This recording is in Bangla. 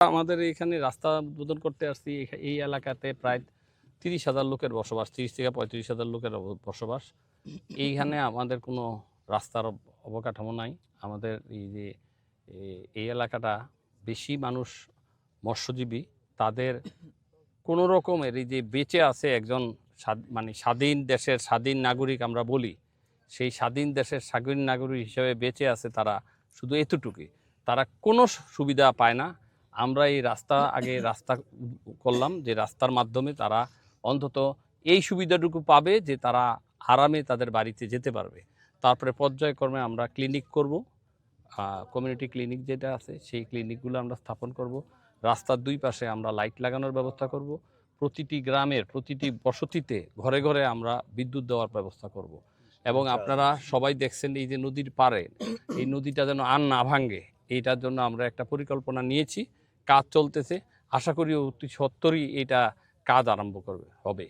আমাদের এখানে রাস্তা উদ্বোধন করতে আসছি। এই এলাকাতে প্রায় ৩০,০০০ লোকের বসবাস, ৩০ থেকে ৩৫,০০০ লোকের বসবাস। এইখানে আমাদের কোনো রাস্তার অবকাঠামো নাই। আমাদের এই যে এই এলাকাটা বেশি মানুষ মৎস্যজীবী। তাদের কোনো রকমের এই যে বেঁচে আছে একজন মানে স্বাধীন দেশের স্বাধীন নাগরিক আমরা বলি, সেই স্বাধীন দেশের স্বাধীন নাগরিক হিসেবে বেঁচে আছে তারা শুধু এতটুকুই। তারা কোনো সুবিধা পায় না। আমরা এই রাস্তা করলাম, যে রাস্তার মাধ্যমে তারা অন্তত এই সুবিধাটুকু পাবে যে তারা আরামে তাদের বাড়িতে যেতে পারবে। তারপরে পর্যায়ক্রমে আমরা ক্লিনিক করব, কমিউনিটি ক্লিনিক যেটা আছে সেই ক্লিনিকগুলো আমরা স্থাপন করব। রাস্তার দুই পাশে আমরা লাইট লাগানোর ব্যবস্থা করব। প্রতিটি গ্রামের প্রতিটি বসতিতে ঘরে ঘরে আমরা বিদ্যুৎ দেওয়ার ব্যবস্থা করব। এবং আপনারা সবাই দেখছেন এই যে নদীর পাড়ে এই নদীটা যেন আর না ভাঙে, এইটার জন্য আমরা একটা পরিকল্পনা নিয়েছি, কাজ চলতেছে। আশা করি অতি সত্বরই এটা কাজ আরম্ভ হবে।